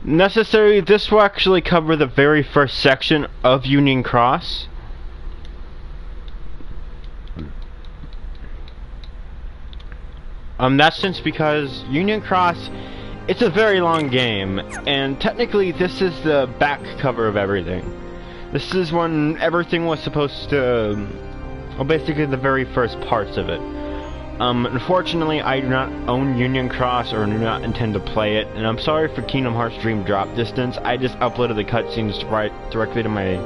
necessary. This will actually cover the very first section of Union Cross. That's just because Union Cross, it's a very long game, and technically this is the back cover of everything. This is when everything was supposed to, well, basically the very first parts of it. Unfortunately, I do not own Union Cross or do not intend to play it, and I'm sorry for Kingdom Hearts Dream Drop Distance. I just uploaded the cutscenes right directly to my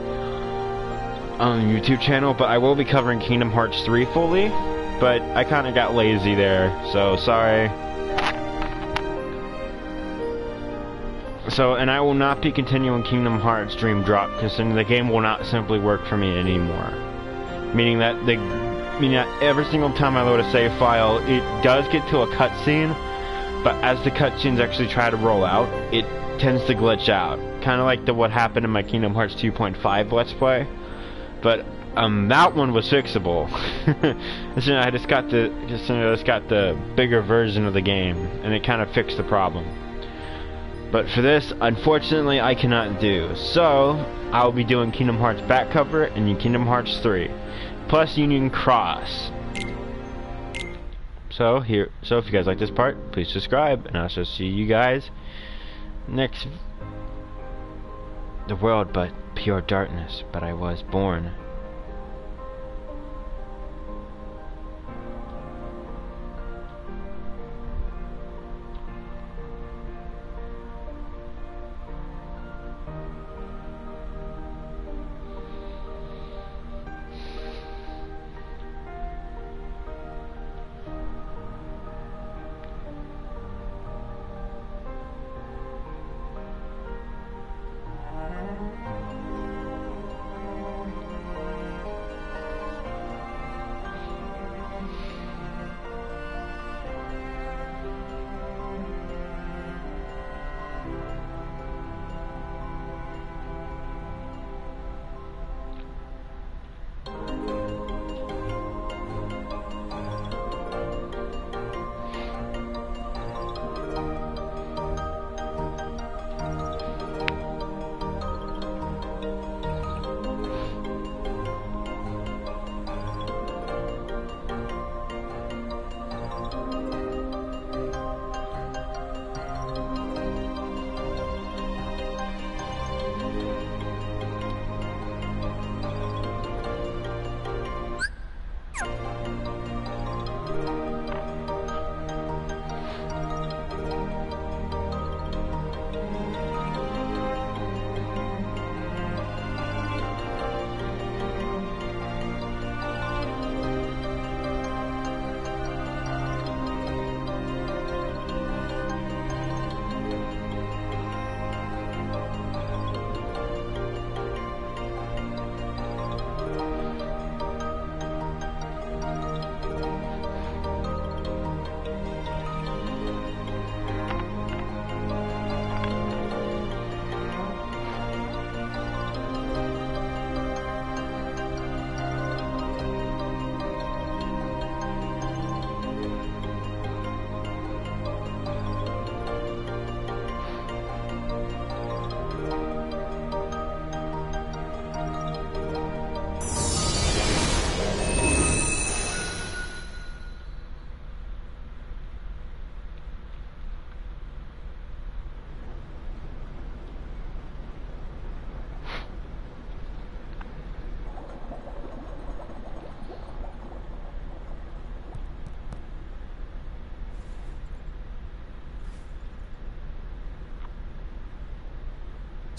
YouTube channel, but I will be covering Kingdom Hearts 3 fully, but I kind of got lazy there, so sorry. So, and I will not be continuing Kingdom Hearts Dream Drop, because the game will not simply work for me anymore. Meaning that every single time I load a save file, it does get to a cutscene, but as the cutscenes actually try to roll out, it tends to glitch out. Kind of like what happened in my Kingdom Hearts 2.5 Let's Play. But that one was fixable. I just got the bigger version of the game, and it kind of fixed the problem. But for this, unfortunately, I cannot do. So I'll be doing Kingdom Hearts back cover and Kingdom Hearts 3. Plus Union Cross. So if you guys like this part, please subscribe, and I shall see you guys next. The world but pure darkness, but I was born.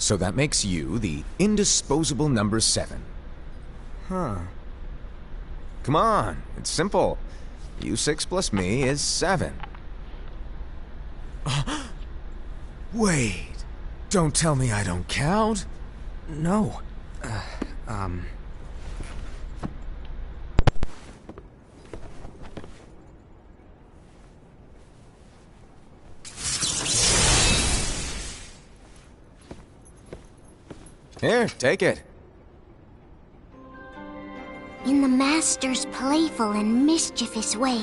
So that makes you the indisposable number 7. Huh. Come on, it's simple. U6 plus me is 7. Wait, don't tell me I don't count. No. Here, take it. In the Master's playful and mischievous way,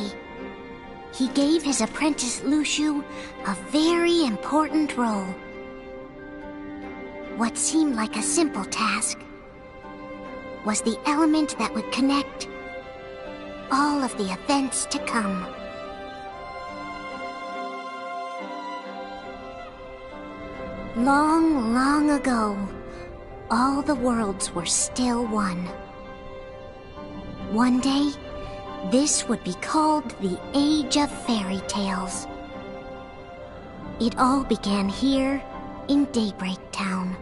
he gave his apprentice Luxu a very important role. what seemed like a simple task was the element that would connect all of the events to come. Long, long ago, all the worlds were still one. One day, this would be called the Age of Fairy Tales. It all began here in Daybreak Town.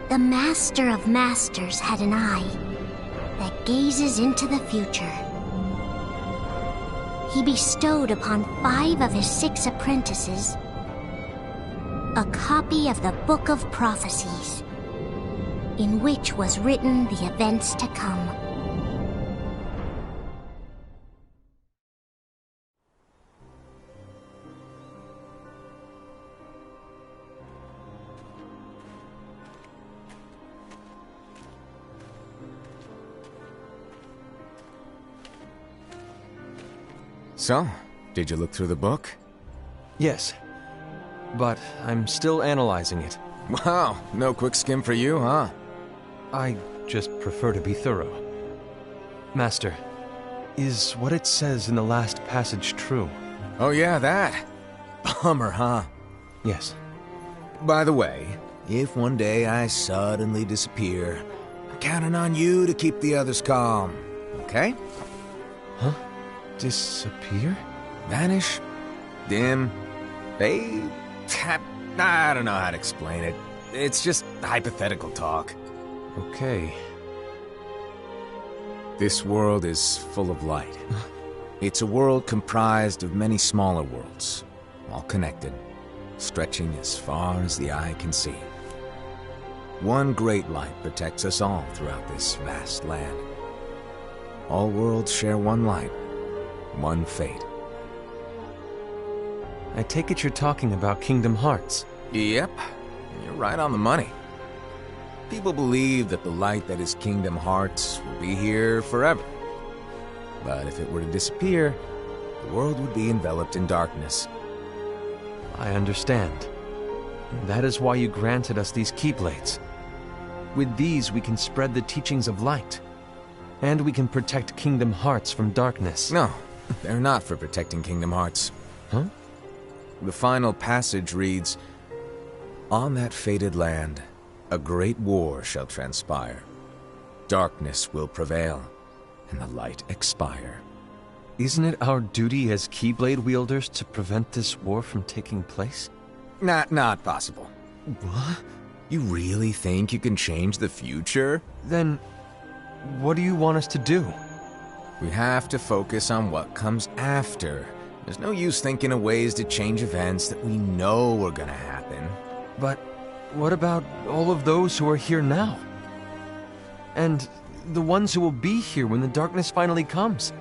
The Master of Masters had an eye that gazes into the future. He bestowed upon 5 of his 6 apprentices a copy of the Book of Prophecies, in which was written the events to come. So, did you look through the book? Yes, but I'm still analyzing it. Wow, no quick skim for you, huh? I just prefer to be thorough. Master, is what it says in the last passage true? Oh yeah, that. Bummer, huh? Yes. By the way, if one day I suddenly disappear, I'm counting on you to keep the others calm, okay? Huh? Disappear? Vanish? Dim? Fade? I don't know how to explain it. It's just hypothetical talk. Okay. This world is full of light. It's a world comprised of many smaller worlds, all connected, stretching as far as the eye can see. One great light protects us all throughout this vast land. All worlds share one light, one fate. I take it you're talking about Kingdom Hearts. Yep, you're right on the money. People believe that the light that is Kingdom Hearts will be here forever. But if it were to disappear, the world would be enveloped in darkness. I understand. That is why you granted us these Keyblades. With these, we can spread the teachings of light. And we can protect Kingdom Hearts from darkness. No, they're not for protecting Kingdom Hearts. Huh? The final passage reads, "On that fated land, a great war shall transpire. Darkness will prevail, and the light expire." Isn't it our duty as Keyblade wielders to prevent this war from taking place? Not possible. What? You really think you can change the future? Then, what do you want us to do? We have to focus on what comes after. There's no use thinking of ways to change events that we know are gonna happen. But what about all of those who are here now? And the ones who will be here when the darkness finally comes?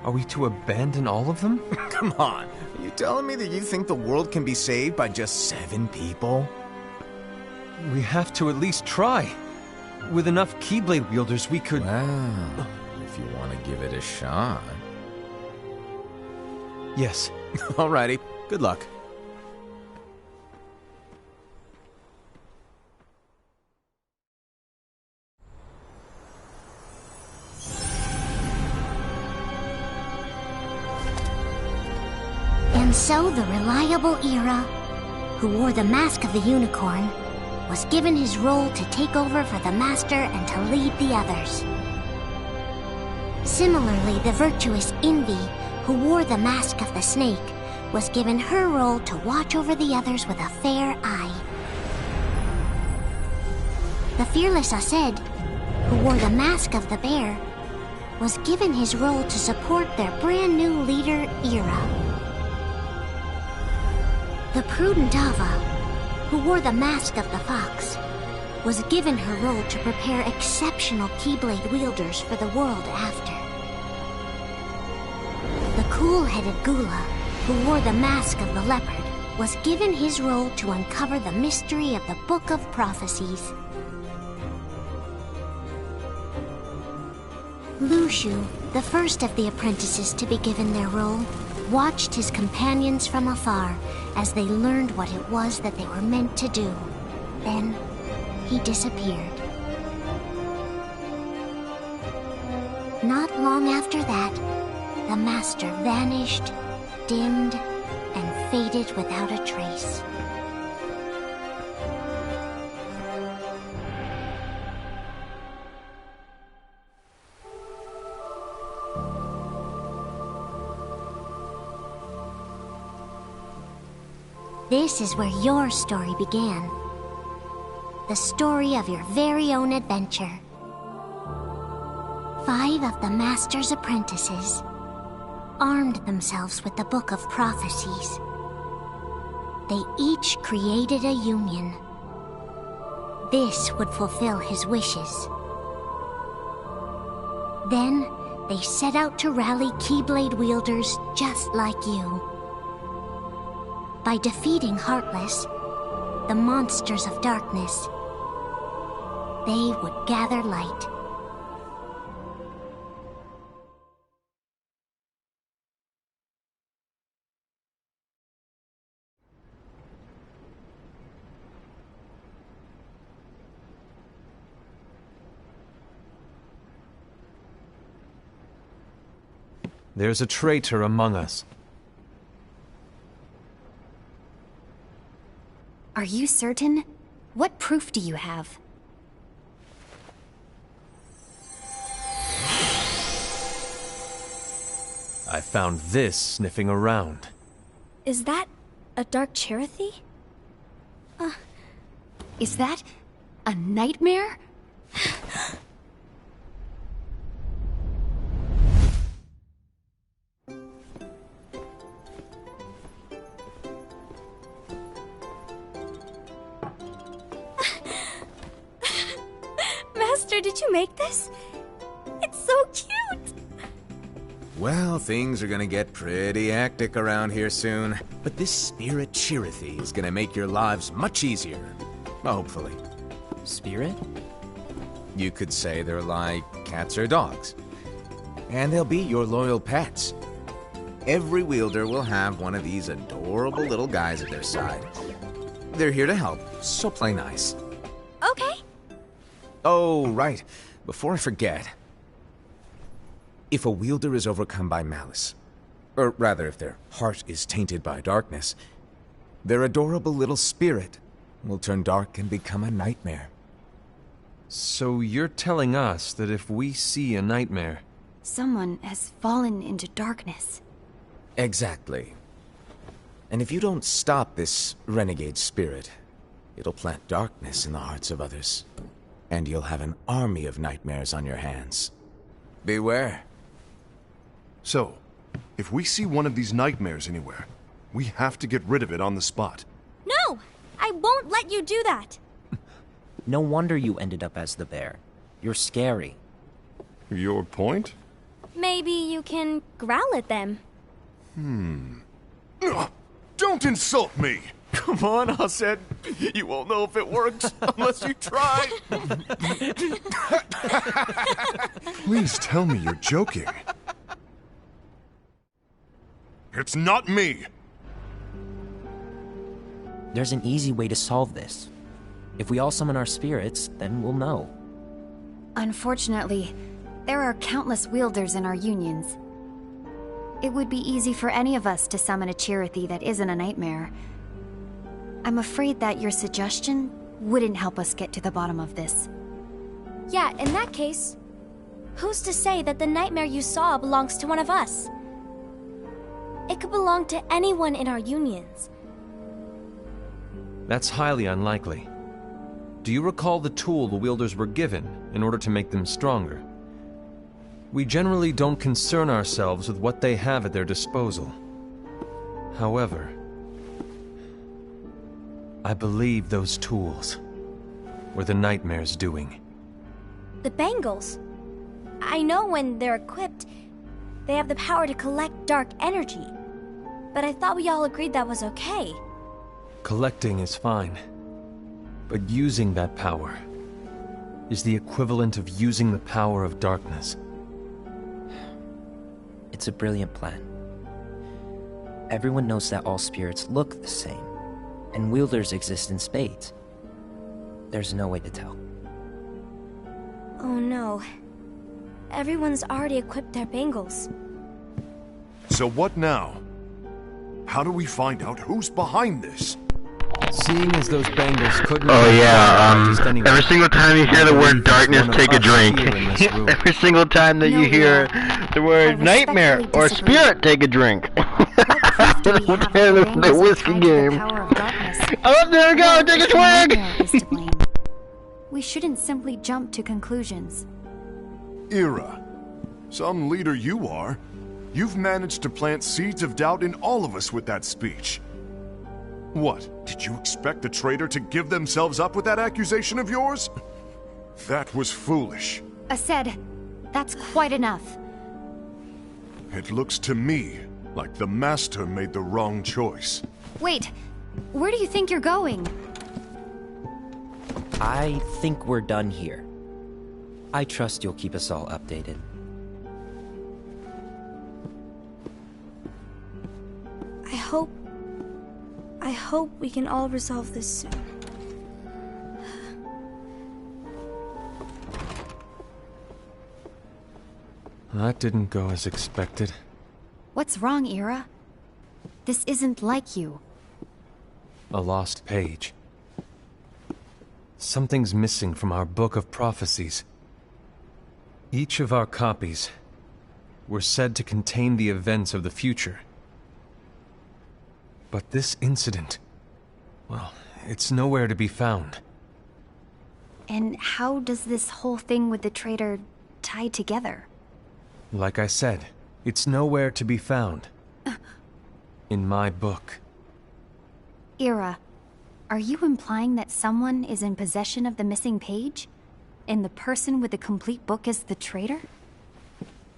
Are we to abandon all of them? Come on, are you telling me that you think the world can be saved by just 7 people? We have to at least try. With enough Keyblade wielders, we could... Well, if you want to give it a shot. Yes. Alrighty, good luck. And so the reliable Era, who wore the mask of the unicorn, was given his role to take over for the Master and to lead the others. Similarly, the virtuous Envy, who wore the mask of the snake, was given her role to watch over the others with a fair eye. The fearless Aced, who wore the mask of the bear, was given his role to support their brand new leader, Era. The prudent Ava, who wore the mask of the fox, was given her role to prepare exceptional Keyblade wielders for the world after. The cool-headed Gula, who wore the mask of the leopard, was given his role to uncover the mystery of the Book of Prophecies. Lushu, the first of the apprentices to be given their role, watched his companions from afar as they learned what it was that they were meant to do. Then, he disappeared. Not long after that, the Master vanished, dimmed, and faded without a trace. This is where your story began. The story of your very own adventure. 5 of the Master's apprentices armed themselves with the Book of Prophecies. They each created a union. This would fulfill his wishes. Then, they set out to rally Keyblade wielders just like you. By defeating Heartless, the monsters of darkness, they would gather light. There's a traitor among us. Are you certain? What proof do you have? I found this sniffing around. Is that a Dark Cherothy? Is that a nightmare? Master, did you make this? It's so cute! Well, things are gonna get pretty hectic around here soon. But this Spirit Cherothy is gonna make your lives much easier. Hopefully. Spirit? You could say they're like cats or dogs. And they'll be your loyal pets. Every wielder will have one of these adorable little guys at their side. They're here to help, so play nice. Okay. Oh, right. Before I forget. If a wielder is overcome by malice, or rather if their heart is tainted by darkness, their adorable little spirit will turn dark and become a nightmare. So you're telling us that if we see a nightmare... Someone has fallen into darkness. Exactly. And if you don't stop this renegade spirit, it'll plant darkness in the hearts of others. And you'll have an army of nightmares on your hands. Beware. So, if we see one of these nightmares anywhere, we have to get rid of it on the spot. No! I won't let you do that! No wonder you ended up as the bear. You're scary. Your point? Maybe you can growl at them. Don't insult me! Come on, Hassan. You won't know if it works unless you try. Please tell me you're joking. It's not me! There's an easy way to solve this. If we all summon our spirits, then we'll know. Unfortunately, there are countless wielders in our unions. It would be easy for any of us to summon a Cherothy that isn't a nightmare. I'm afraid that your suggestion wouldn't help us get to the bottom of this. Yeah, in that case, who's to say that the nightmare you saw belongs to one of us? It could belong to anyone in our unions. That's highly unlikely. Do you recall the tool the wielders were given in order to make them stronger? We generally don't concern ourselves with what they have at their disposal. However, I believe those tools were the nightmare's doing. The bangles. I know when they're equipped, they have the power to collect dark energy. But I thought we all agreed that was okay. Collecting is fine. But using that power is the equivalent of using the power of darkness. It's a brilliant plan. Everyone knows that all spirits look the same, and wielders exist in spades. There's no way to tell. Oh no. Everyone's already equipped their bangles. So what now? How do we find out who's behind this? Seeing as those bangles couldn't... Every single time you hear the word darkness, take a drink. Every single time that you hear the word nightmare or spirit, take a drink. The whiskey game. Oh, there we go, take a swig! We shouldn't simply jump to conclusions. Ira, some leader you are. You've managed to plant seeds of doubt in all of us with that speech. What, did you expect the traitor to give themselves up with that accusation of yours? That was foolish. Aced, that's quite enough. It looks to me like the Master made the wrong choice. Wait, where do you think you're going? I think we're done here. I trust you'll keep us all updated. I hope we can all resolve this soon. That didn't go as expected. What's wrong, Ira? This isn't like you. A lost page. Something's missing from our book of prophecies. Each of our copies were said to contain the events of the future. But this incident, well, it's nowhere to be found. And how does this whole thing with the traitor tie together? Like I said, it's nowhere to be found. In my book. Ira, are you implying that someone is in possession of the missing page? And the person with the complete book is the traitor?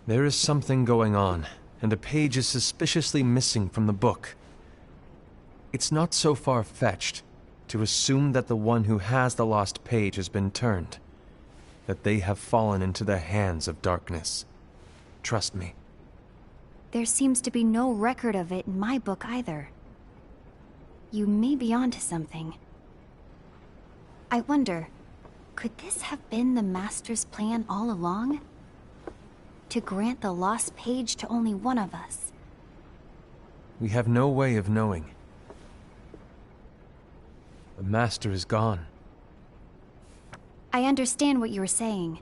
There is something going on, and a page is suspiciously missing from the book. It's not so far-fetched to assume that the one who has the lost page has been turned, that they have fallen into the hands of darkness. Trust me. There seems to be no record of it in my book either. You may be onto something. I wonder, could this have been the Master's plan all along? To grant the lost page to only one of us? We have no way of knowing. The Master is gone. I understand what you were saying.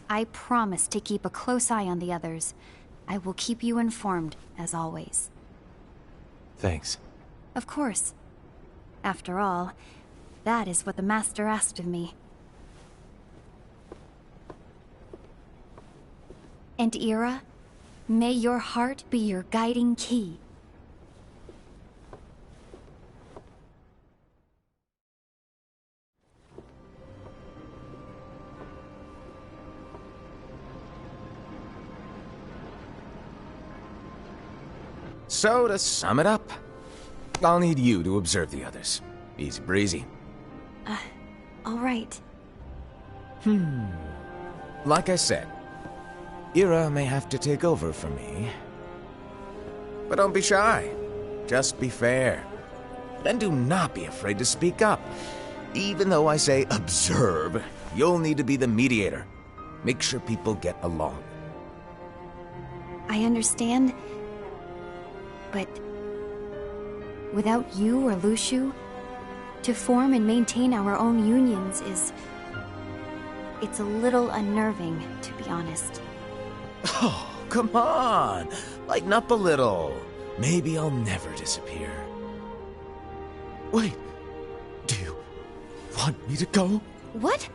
I promise to keep a close eye on the others. I will keep you informed, as always. Thanks. Of course. After all, that is what the Master asked of me. And Ira, may your heart be your guiding key. So, to sum it up, I'll need you to observe the others. Easy breezy. All right. Like I said, Ira may have to take over for me. But don't be shy. Just be fair. And do not be afraid to speak up. Even though I say observe, you'll need to be the mediator. Make sure people get along. I understand. But without you or Luxu, to form and maintain our own unions is... it's a little unnerving, to be honest. Oh, come on! Lighten up a little. Maybe I'll never disappear. Wait, do you want me to go? What?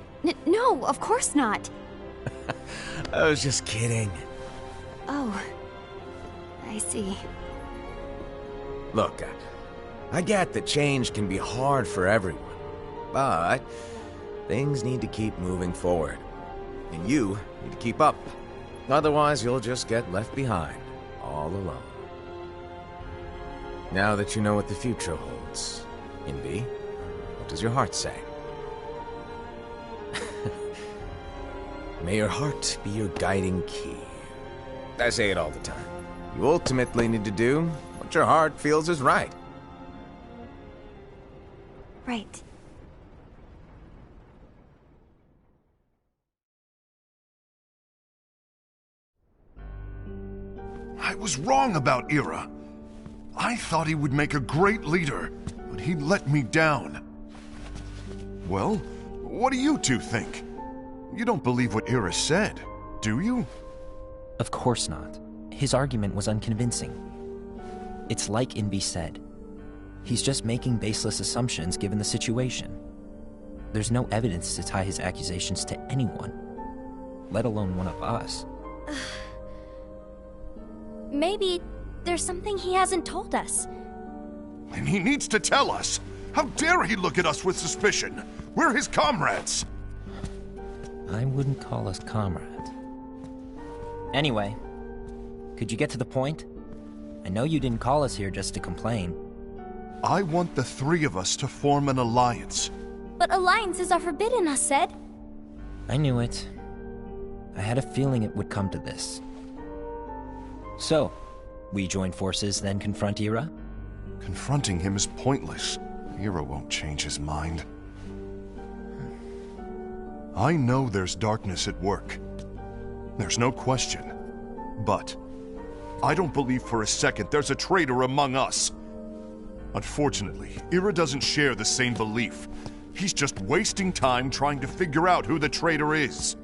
No, of course not. I was just kidding. Oh, I see. Look, I get that change can be hard for everyone, but things need to keep moving forward. And you need to keep up. Otherwise, you'll just get left behind, all alone. Now that you know what the future holds, Invi, what does your heart say? May your heart be your guiding key. I say it all the time. You ultimately need to do what your heart feels is right. Right. was wrong about Ira. I thought he would make a great leader, but he let me down. Well, what do you two think? You don't believe what Ira said, do you? Of course not. His argument was unconvincing. It's like Invi said. He's just making baseless assumptions given the situation. There's no evidence to tie his accusations to anyone, let alone one of us. Maybe there's something he hasn't told us. And he needs to tell us. How dare he look at us with suspicion? We're his comrades. I wouldn't call us comrades. Anyway, could you get to the point? I know you didn't call us here just to complain. I want the three of us to form an alliance. But alliances are forbidden, us said. I knew it. I had a feeling it would come to this. So, we join forces, then confront Ira? Confronting him is pointless. Ira won't change his mind. I know there's darkness at work. There's no question. But I don't believe for a second there's a traitor among us. Unfortunately, Ira doesn't share the same belief. He's just wasting time trying to figure out who the traitor is.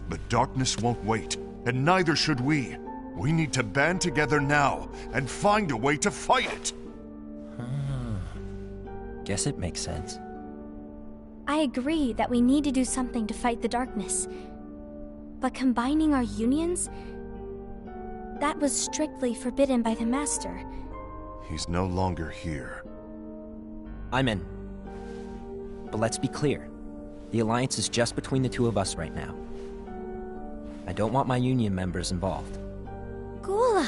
But darkness won't wait, and neither should we. We need to band together now and find a way to fight it. Guess it makes sense. I agree that we need to do something to fight the darkness. But combining our unions? That was strictly forbidden by the Master. He's no longer here. I'm in. But let's be clear. The alliance is just between the two of us right now. I don't want my union members involved. Gula!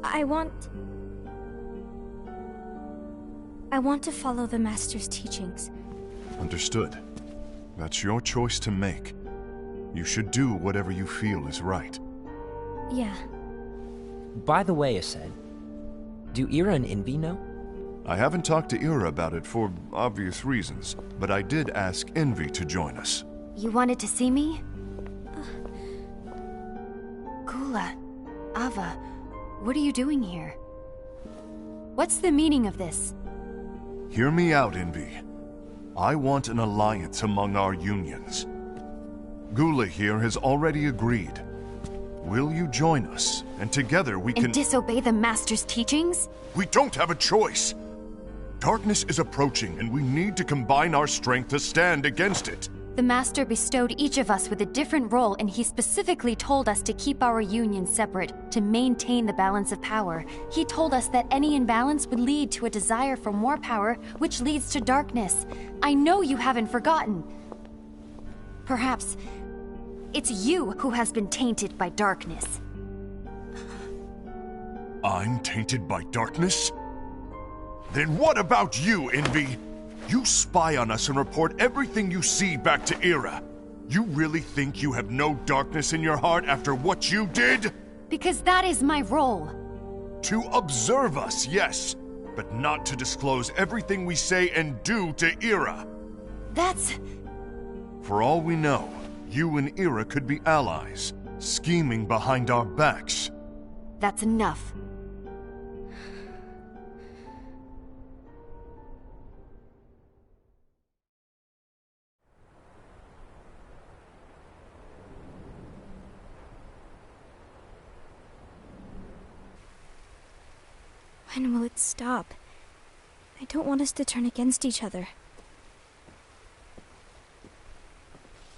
I want to follow the Master's teachings. Understood. That's your choice to make. You should do whatever you feel is right. Yeah. By the way, Aced, do Ira and Invi know? I haven't talked to Ira about it for obvious reasons, but I did ask Invi to join us. You wanted to see me? Gula, Ava, what are you doing here? What's the meaning of this? Hear me out, Invi. I want an alliance among our unions. Gula here has already agreed. Will you join us? And together we can... And disobey the Master's teachings? We don't have a choice! Darkness is approaching, and we need to combine our strength to stand against it. The Master bestowed each of us with a different role, and he specifically told us to keep our union separate, to maintain the balance of power. He told us that any imbalance would lead to a desire for more power, which leads to darkness. I know you haven't forgotten. Perhaps it's you who has been tainted by darkness. I'm tainted by darkness? Then what about you, Invi? You spy on us and report everything you see back to Ira. You really think you have no darkness in your heart after what you did? Because that is my role. To observe us, yes, but not to disclose everything we say and do to Ira. That's... For all we know, you and Ira could be allies, scheming behind our backs. That's enough. When will it stop? I don't want us to turn against each other.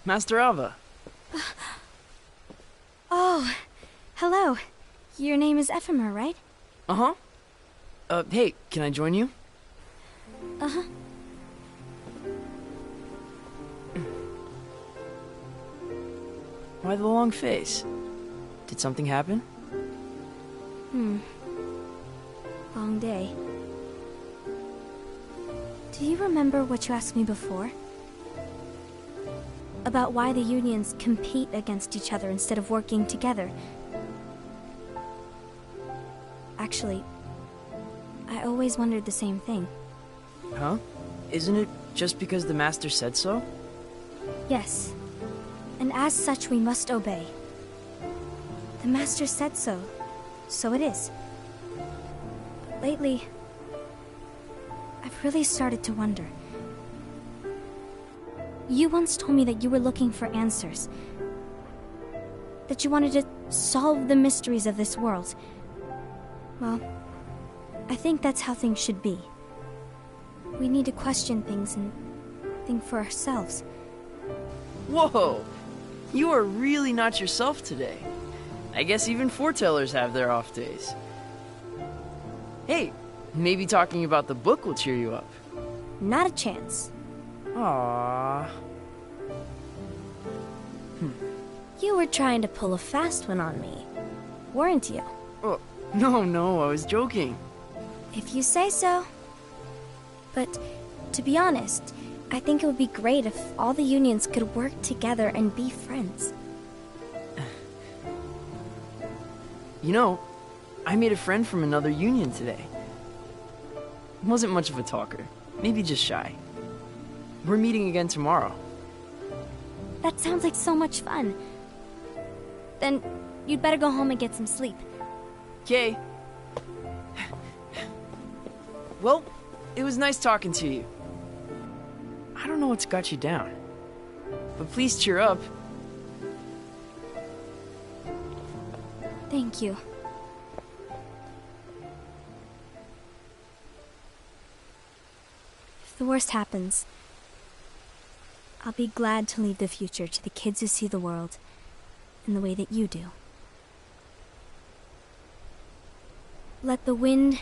Master Ava. Oh, hello. Your name is Ephemer, right? Uh-huh. Hey, can I join you? Uh-huh. Why the long face? Did something happen? Long day. Do you remember what you asked me before? About why the unions compete against each other instead of working together. Actually, I always wondered the same thing. Huh? Isn't it just because the Master said so? Yes, and as such we must obey. The Master said so, so it is. But lately, I've really started to wonder. You once told me that you were looking for answers. That you wanted to solve the mysteries of this world. Well, I think that's how things should be. We need to question things and think for ourselves. Whoa! You are really not yourself today. I guess even foretellers have their off days. Hey, maybe talking about the book will cheer you up. Not a chance. Aww. You were trying to pull a fast one on me, weren't you? Oh, no, I was joking. If you say so. But, to be honest, I think it would be great if all the unions could work together and be friends. You know, I made a friend from another union today. Wasn't much of a talker, maybe just shy. We're meeting again tomorrow. That sounds like so much fun. Then, you'd better go home and get some sleep. Okay. Well, it was nice talking to you. I don't know what's got you down, but please cheer up. Thank you. If the worst happens, I'll be glad to leave the future to the kids who see the world in the way that you do. Let the wind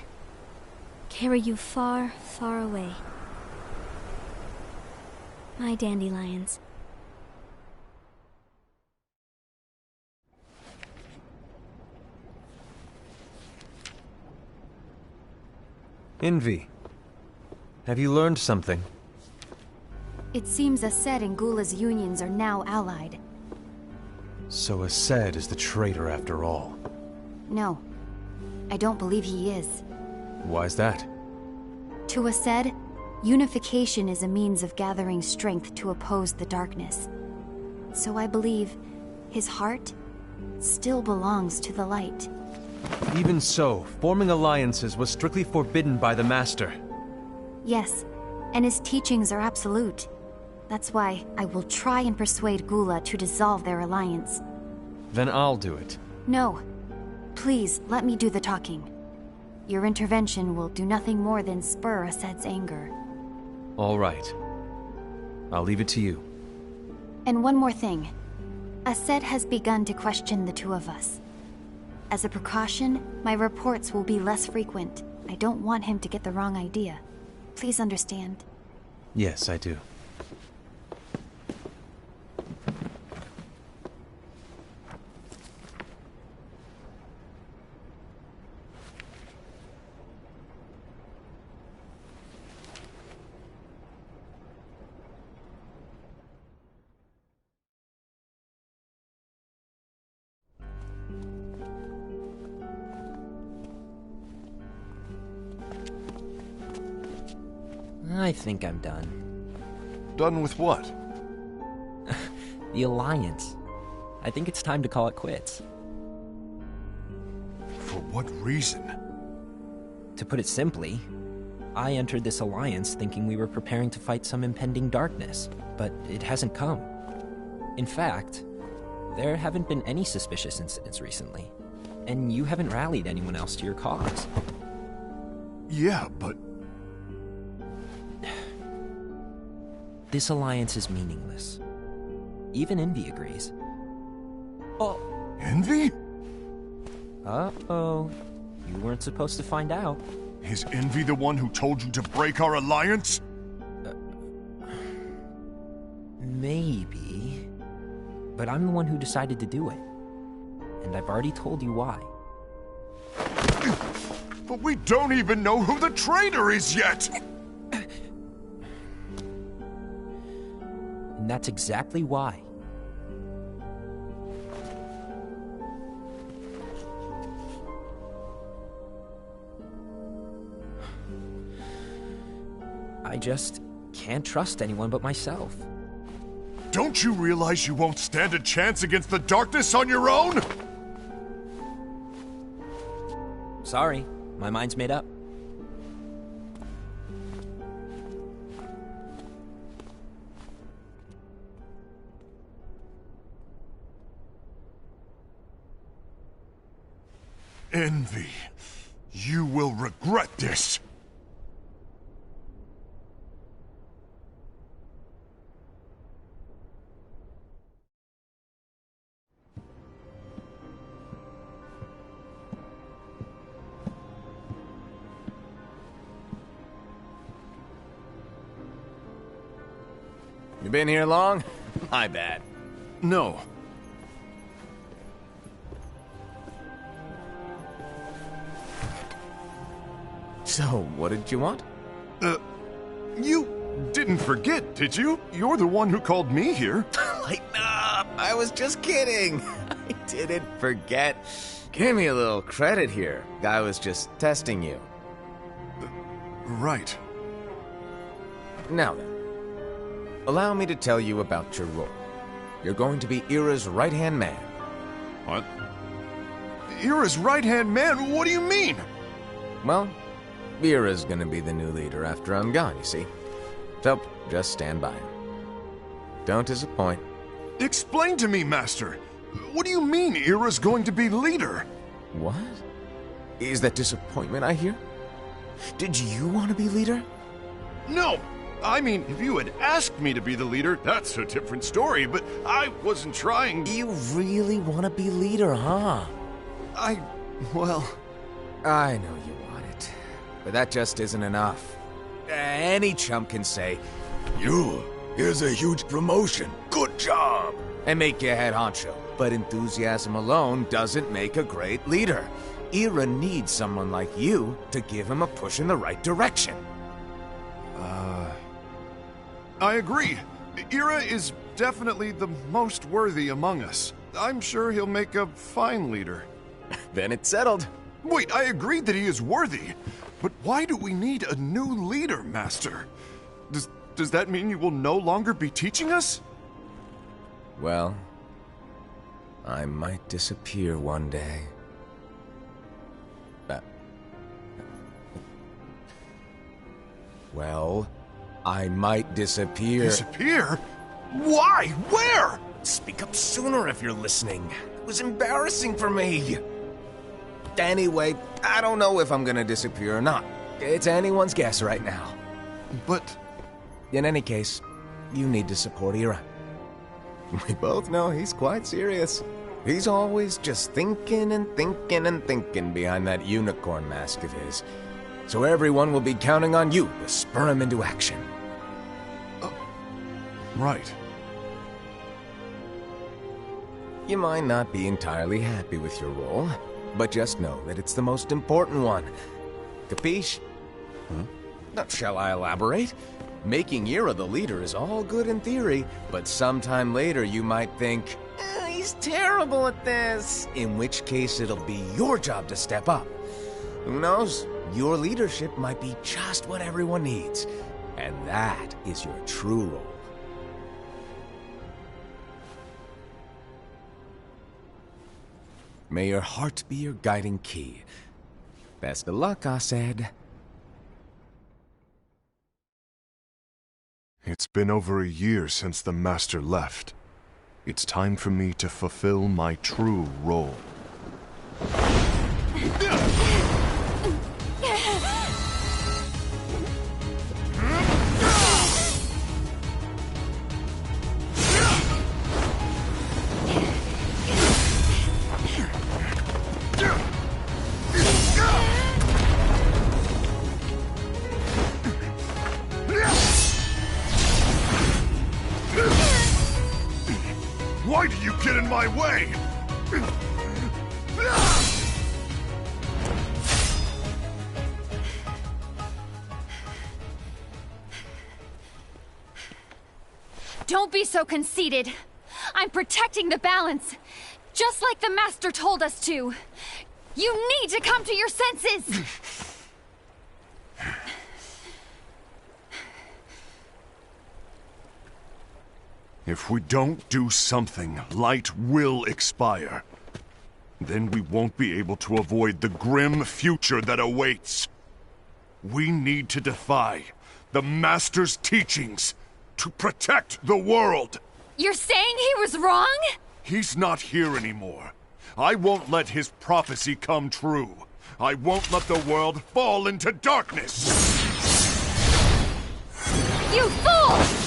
carry you far, far away. My dandelions. Envy, have you learned something? It seems Aced and Gula's unions are now allied. So Aced is the traitor after all. No, I don't believe he is. Why's that? To Aced, unification is a means of gathering strength to oppose the darkness. So I believe his heart still belongs to the light. Even so, forming alliances was strictly forbidden by the Master. Yes, and his teachings are absolute. That's why I will try and persuade Gula to dissolve their alliance. Then I'll do it. No. Please, let me do the talking. Your intervention will do nothing more than spur Aced's anger. All right. I'll leave it to you. And one more thing. Aced has begun to question the two of us. As a precaution, my reports will be less frequent. I don't want him to get the wrong idea. Please understand. Yes, I do. I think I'm done. Done with what? The Alliance. I think it's time to call it quits. For what reason? To put it simply, I entered this alliance thinking we were preparing to fight some impending darkness, but it hasn't come. In fact, there haven't been any suspicious incidents recently, and you haven't rallied anyone else to your cause. Yeah, but... This alliance is meaningless. Even Envy agrees. Oh. Envy? Uh-oh. You weren't supposed to find out. Is Envy the one who told you to break our alliance? Maybe. But I'm the one who decided to do it. And I've already told you why. But we don't even know who the traitor is yet! And that's exactly why. I just can't trust anyone but myself. Don't you realize you won't stand a chance against the darkness on your own? Sorry, my mind's made up. Envy. You will regret this. You been here long? My bad. No. So, what did you want? You didn't forget, did you? You're the one who called me here. Lighten up! I was just kidding. I didn't forget. Give me a little credit here. I was just testing you. Right. Now then, allow me to tell you about your role. You're going to be Ira's right-hand man. What? Ira's right-hand man? What do you mean? Well, Ira's gonna be the new leader after I'm gone, you see. So, just stand by. Don't disappoint. Explain to me, Master. What do you mean Ira's going to be leader? What? Is that disappointment I hear? Did you want to be leader? No! I mean, if you had asked me to be the leader, that's a different story, but I wasn't trying. You really want to be leader, huh? Well... I know you want it, but that just isn't enough. Any chump can say, here's a huge promotion, good job, and make you head honcho. But enthusiasm alone doesn't make a great leader. Ira needs someone like you to give him a push in the right direction. I agree. Ira is definitely the most worthy among us. I'm sure he'll make a fine leader. Then it's settled. Wait, I agreed that he is worthy. But why do we need a new leader, Master? Does that mean you will no longer be teaching us? Well, I might disappear one day. Well, I might disappear. Disappear? Why? Where? Speak up sooner if you're listening. It was embarrassing for me. Anyway, I don't know if I'm gonna disappear or not. It's anyone's guess right now. But... In any case, you need to support Ira. We both know he's quite serious. He's always just thinking and thinking and thinking behind that unicorn mask of his. So everyone will be counting on you to spur him into action. Right. You might not be entirely happy with your role, but just know that it's the most important one. Capiche? Now, shall I elaborate? Making Ira the leader is all good in theory, but sometime later you might think, he's terrible at this. In which case it'll be your job to step up. Who knows? Your leadership might be just what everyone needs. And that is your true role. May your heart be your guiding key. Best of luck, Asaid. It's been over a year since the Master left. It's time for me to fulfill my true role. Why do you get in my way? Don't be so conceited. I'm protecting the balance, just like the Master told us to. You need to come to your senses! If we don't do something, light will expire. Then we won't be able to avoid the grim future that awaits. We need to defy the Master's teachings to protect the world. You're saying he was wrong? He's not here anymore. I won't let his prophecy come true. I won't let the world fall into darkness. You fool!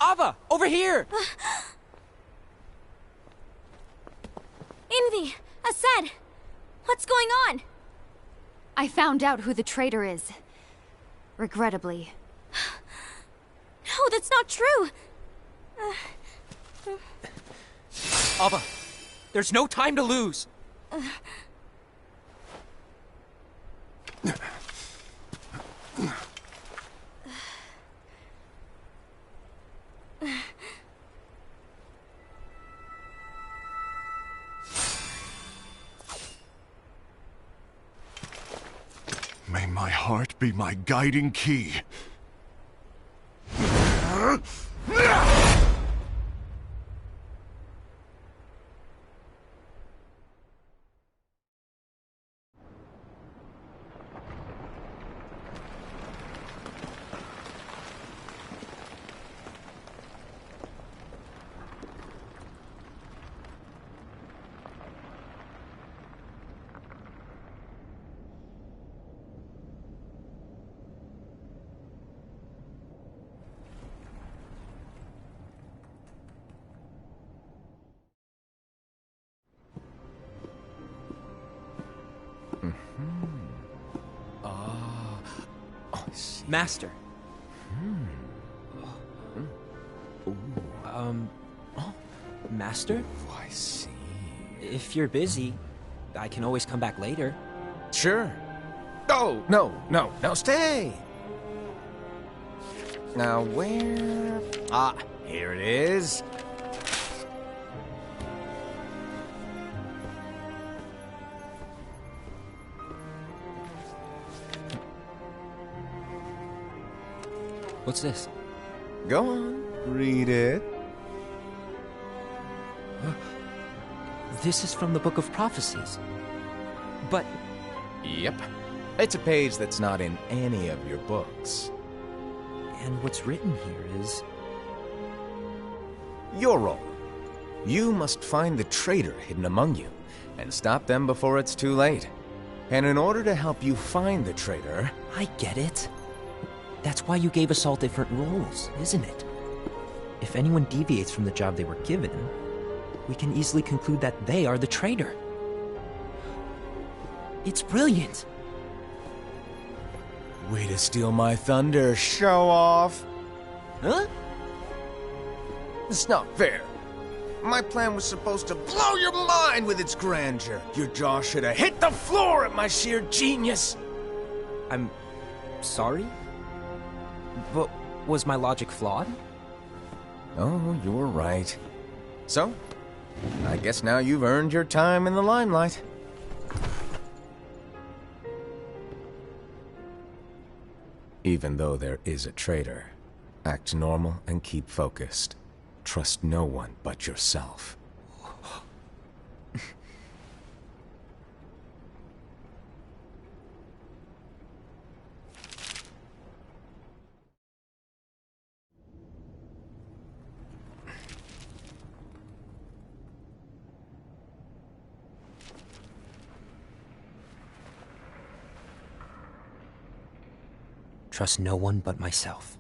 Ava, over here! Envy! Aced! What's going on? I found out who the traitor is. Regrettably. No, that's not true! Ava, there's no time to lose! May my heart be my guiding key. Master. Master? I see. If you're busy, I can always come back later. Sure. Oh, no, stay! Now, where... Ah, here it is. What's this? Go on, read it. This is from the Book of Prophecies. But... Yep. It's a page that's not in any of your books. And what's written here is... Your role. You must find the traitor hidden among you, and stop them before it's too late. And in order to help you find the traitor... I get it. That's why you gave us all different roles, isn't it? If anyone deviates from the job they were given, we can easily conclude that they are the traitor. It's brilliant! Way to steal my thunder, show off! Huh? It's not fair. My plan was supposed to blow your mind with its grandeur. Your jaw should have hit the floor at my sheer genius! I'm... sorry? But was my logic flawed? Oh, you're right. So, I guess now you've earned your time in the limelight. Even though there is a traitor, act normal and keep focused. Trust no one but yourself. Trust no one but myself.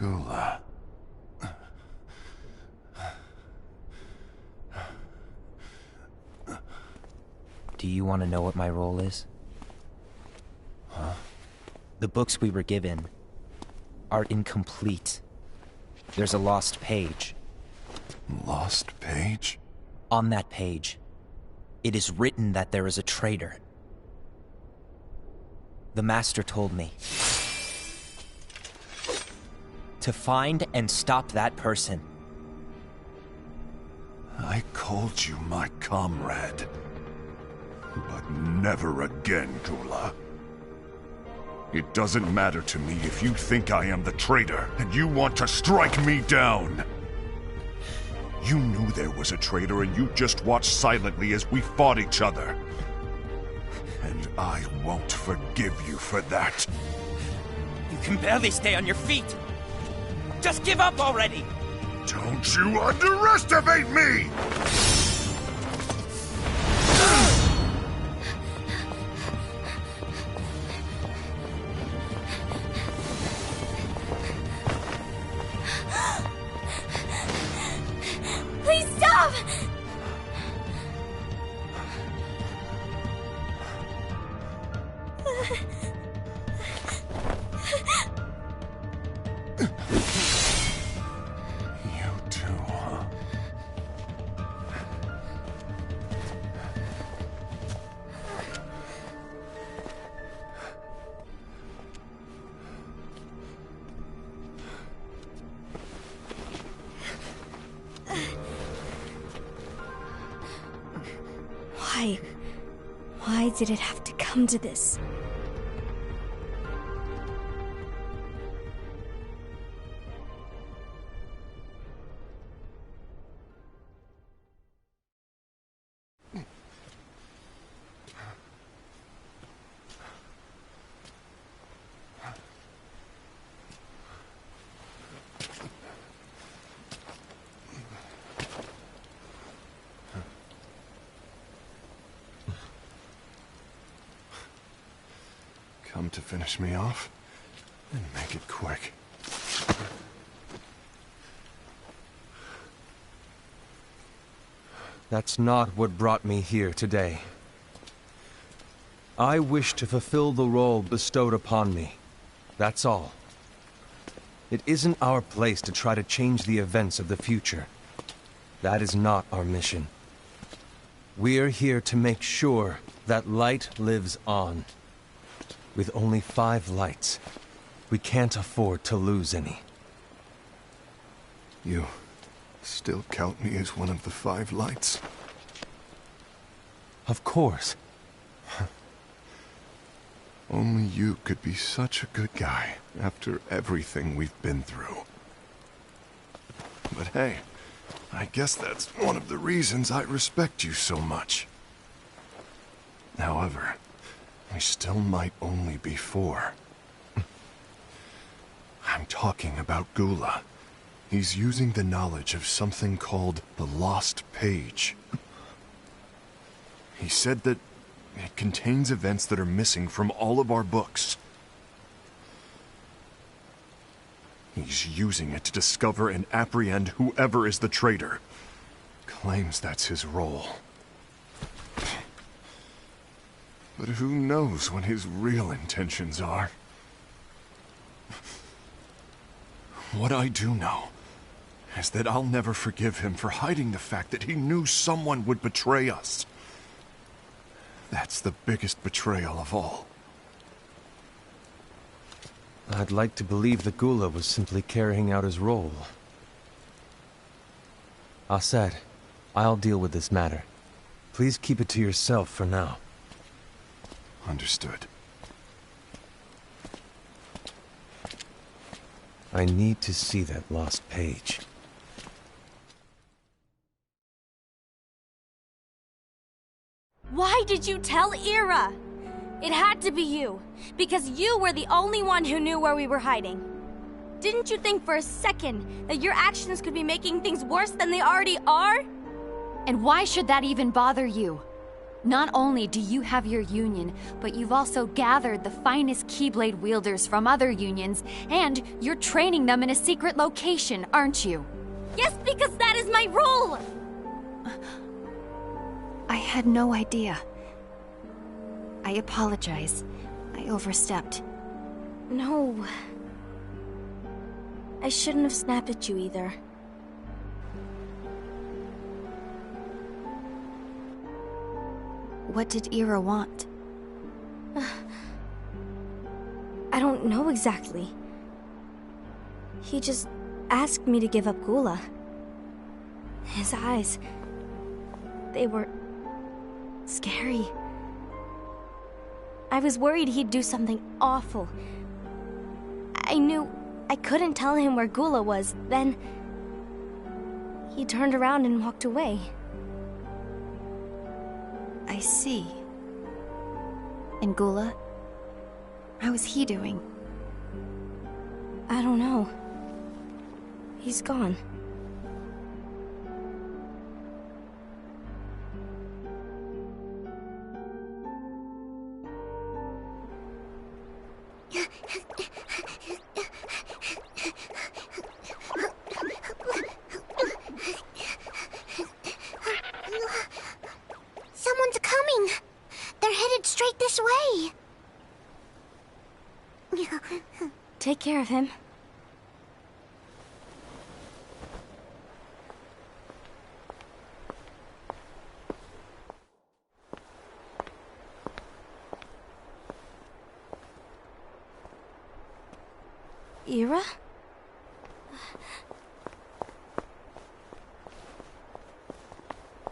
Gula. Do you want to know what my role is? Huh? The books we were given are incomplete. There's a lost page. Lost page? On that page, it is written that there is a traitor. The Master told me to find and stop that person. I called you my comrade. But never again, Gula. It doesn't matter to me if you think I am the traitor, and you want to strike me down. You knew there was a traitor, and you just watched silently as we fought each other. And I won't forgive you for that. You can barely stay on your feet. Just give up already! Don't you underestimate me! Please stop! You too, huh? Why did it have to come to this? Come to finish me off? Then make it quick. That's not what brought me here today. I wish to fulfill the role bestowed upon me. That's all. It isn't our place to try to change the events of the future. That is not our mission. We're here to make sure that light lives on. With only 5 lights, we can't afford to lose any. You still count me as one of the 5 lights? Of course. Only you could be such a good guy after everything we've been through. But hey, I guess that's one of the reasons I respect you so much. However, we still might only be 4. I'm talking about Gula. He's using the knowledge of something called the Lost Page. He said that it contains events that are missing from all of our books. He's using it to discover and apprehend whoever is the traitor. Claims that's his role. But who knows what his real intentions are? What I do know is that I'll never forgive him for hiding the fact that he knew someone would betray us. That's the biggest betrayal of all. I'd like to believe that Gula was simply carrying out his role. Aset, I'll deal with this matter. Please keep it to yourself for now. Understood. I need to see that lost page. Why did you tell Ira? It had to be you, because you were the only one who knew where we were hiding. Didn't you think for a second that your actions could be making things worse than they already are? And why should that even bother you? Not only do you have your union, but you've also gathered the finest Keyblade wielders from other unions, and you're training them in a secret location, aren't you? Yes, because that is my role! I had no idea. I apologize. I overstepped. No. I shouldn't have snapped at you either. What did Ira want? I don't know exactly. He just asked me to give up Gula. His eyes... they were... scary. I was worried he'd do something awful. I knew I couldn't tell him where Gula was. Then... he turned around and walked away. I see. And Gula? How is he doing? I don't know. He's gone. Someone's coming! They're headed straight this way! Take care of him. Ira?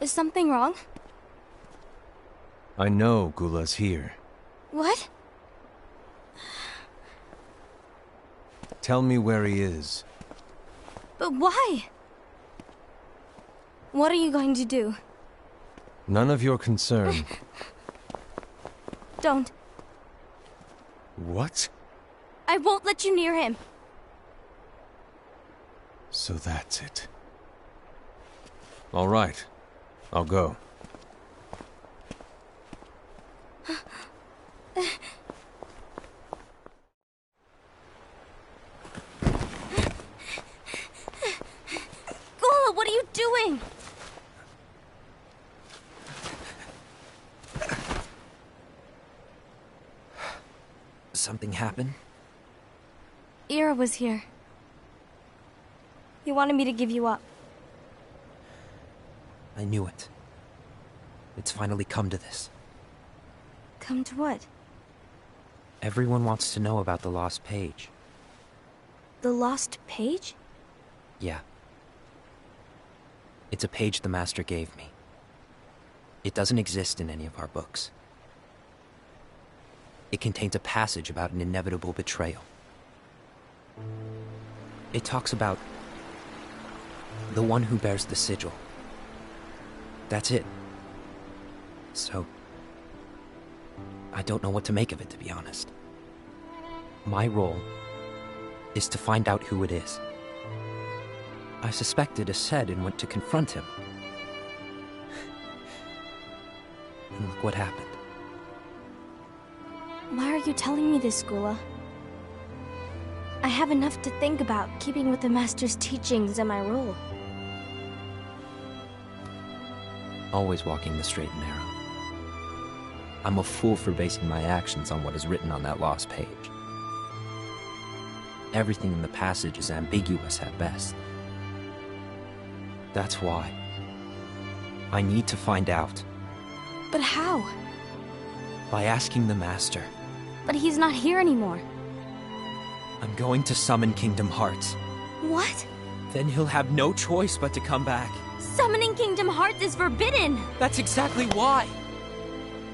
Is something wrong? I know Gula's here. What? Tell me where he is. But why? What are you going to do? None of your concern. Don't. What? I won't let you near him. So that's it. All right. I'll go. Gula, what are you doing? Something happened? Ira was here. He wanted me to give you up. I knew it. It's finally come to this. Come to what? Everyone wants to know about the lost page. The lost page? Yeah. It's a page the Master gave me. It doesn't exist in any of our books. It contains a passage about an inevitable betrayal. It talks about the one who bears the sigil. That's it. So, I don't know what to make of it, to be honest. My role is to find out who it is. I suspected Aced and went to confront him. And look what happened. Why are you telling me this, Gula? I have enough to think about, keeping with the Master's teachings and my role. Always walking the straight and narrow. I'm a fool for basing my actions on what is written on that lost page. Everything in the passage is ambiguous at best. That's why I need to find out. But how? By asking the Master. But he's not here anymore. I'm going to summon Kingdom Hearts. What? Then he'll have no choice but to come back. Summoning Kingdom Hearts is forbidden! That's exactly why!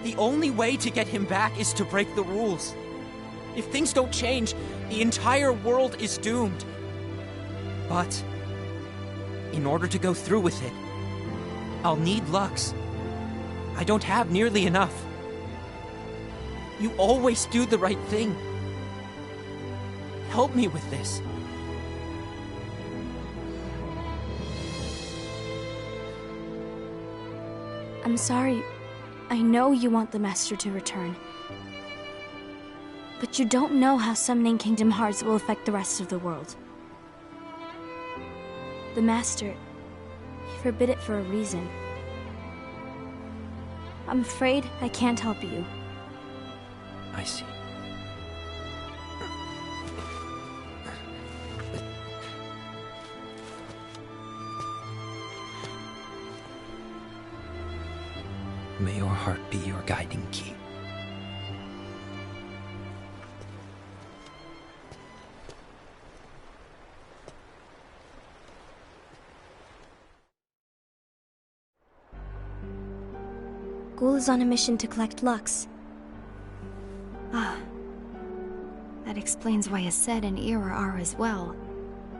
The only way to get him back is to break the rules. If things don't change, the entire world is doomed. But in order to go through with it, I'll need Lux. I don't have nearly enough. You always do the right thing. Help me with this. I'm sorry, I know you want the Master to return. But you don't know how summoning Kingdom Hearts will affect the rest of the world. The Master, he forbid it for a reason. I'm afraid I can't help you. I see. May your heart be your guiding key. Ghoul is on a mission to collect Lux. Ah. That explains why Aced and Ira are as well.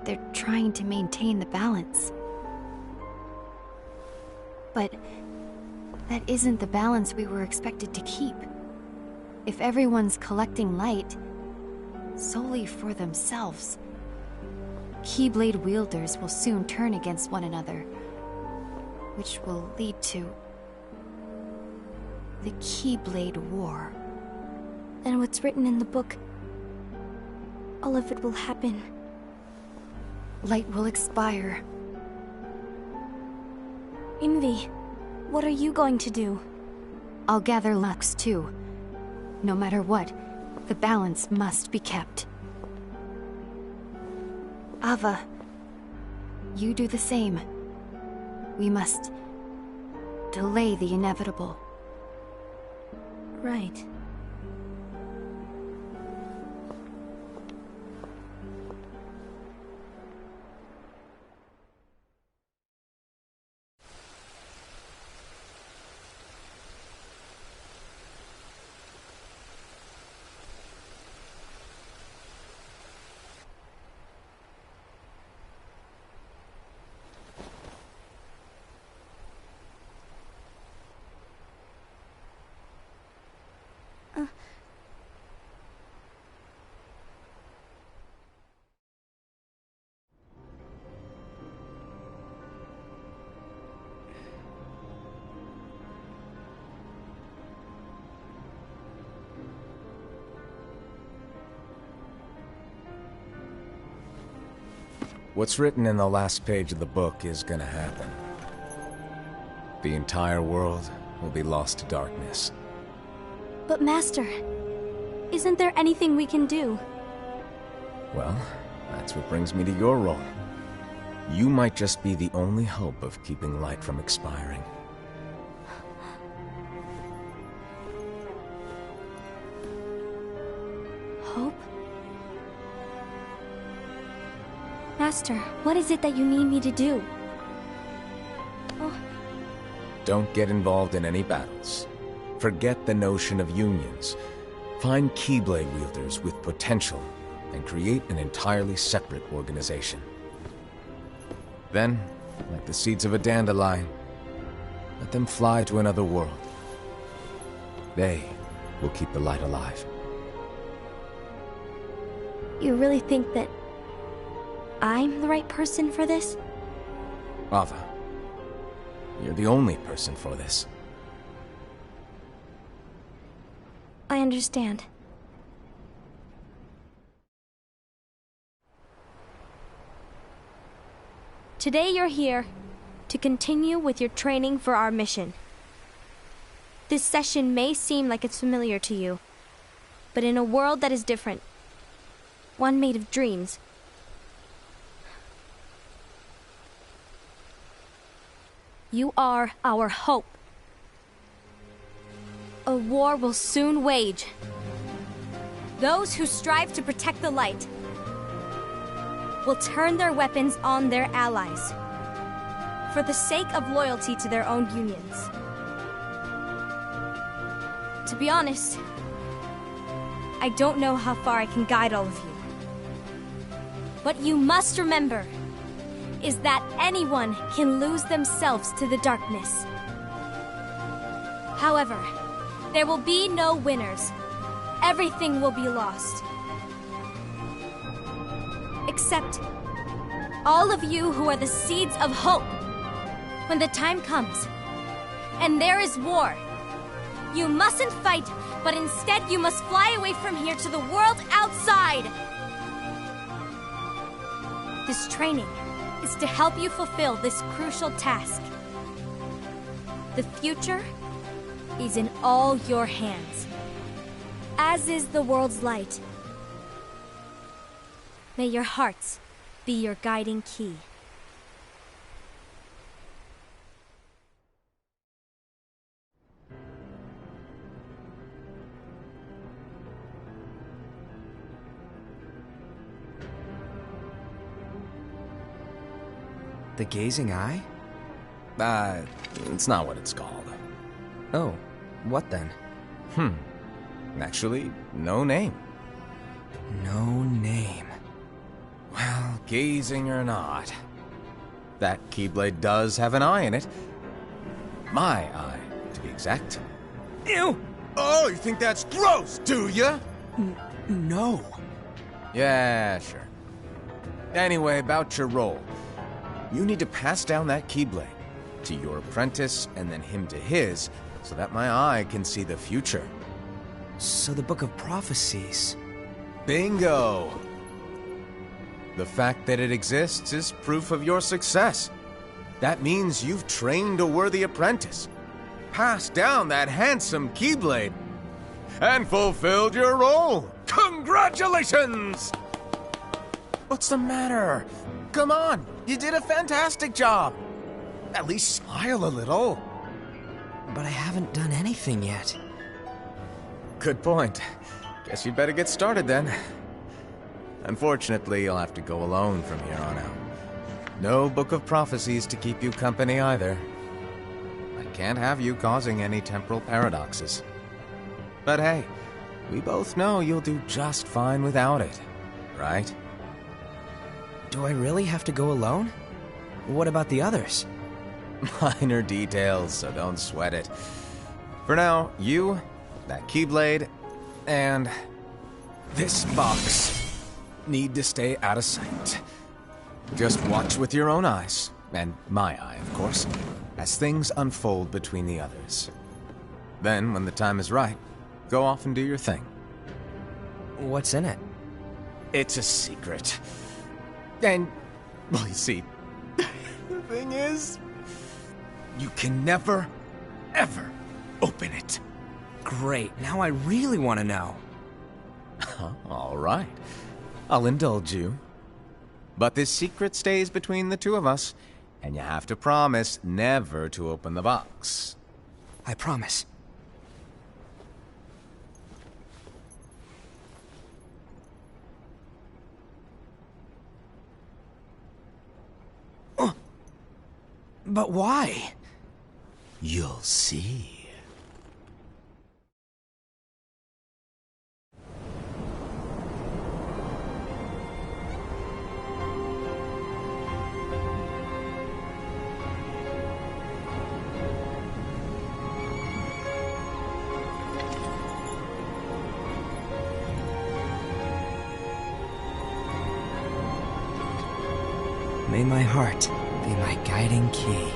They're trying to maintain the balance. But that isn't the balance we were expected to keep. If everyone's collecting light solely for themselves, Keyblade wielders will soon turn against one another, which will lead to the Keyblade War. And what's written in the book, all of it will happen. Light will expire. Envy, what are you going to do? I'll gather Lux too. No matter what, the balance must be kept. Ava, you do the same. We must delay the inevitable. Right. What's written in the last page of the book is gonna happen. The entire world will be lost to darkness. But Master, isn't there anything we can do? Well, that's what brings me to your role. You might just be the only hope of keeping light from expiring. Hope? Master, what is it that you need me to do? Oh. Don't get involved in any battles. Forget the notion of unions. Find Keyblade wielders with potential and create an entirely separate organization. Then, like the seeds of a dandelion, let them fly to another world. They will keep the light alive. You really think that I'm the right person for this? Ava, you're the only person for this. I understand. Today you're here to continue with your training for our mission. This session may seem like it's familiar to you, but in a world that is different, one made of dreams, you are our hope. A war will soon wage. Those who strive to protect the light will turn their weapons on their allies for the sake of loyalty to their own unions. To be honest, I don't know how far I can guide all of you. What you must remember is that anyone can lose themselves to the darkness. However, there will be no winners. Everything will be lost. Except all of you who are the seeds of hope. When the time comes, and there is war, You mustn't fight, but instead you must fly away from here to the world outside! This training is to help you fulfill this crucial task. The future is in all your hands, as is the world's light. May your hearts be your guiding key. The Gazing Eye? It's not what it's called. Oh, what then? Actually, no name. No name. Well, gazing or not, that Keyblade does have an eye in it. My eye, to be exact. Ew! Oh, you think that's gross, do ya? No. Yeah, sure. Anyway, about your role. You need to pass down that Keyblade to your apprentice and then him to his, so that my eye can see the future. So the Book of Prophecies... Bingo! The fact that it exists is proof of your success. That means you've trained a worthy apprentice, passed down that handsome Keyblade, and fulfilled your role. Congratulations! What's the matter? Come on, you did a fantastic job. At least smile a little. But I haven't done anything yet. Good point. Guess you'd better get started then. Unfortunately, you'll have to go alone from here on out. No Book of Prophecies to keep you company either. I can't have you causing any temporal paradoxes. But hey, we both know you'll do just fine without it, right? Do I really have to go alone? What about the others? Minor details, so don't sweat it. For now, you, that Keyblade, and this box need to stay out of sight. Just watch with your own eyes, and my eye, of course, as things unfold between the others. Then, when the time is right, go off and do your thing. What's in it? It's a secret. And, well, you see, the thing is, you can never, ever open it. Great, now I really want to know. All right. I'll indulge you. But this secret stays between the two of us, and you have to promise never to open the box. I promise. But why? You'll see. May my heart be my guiding key.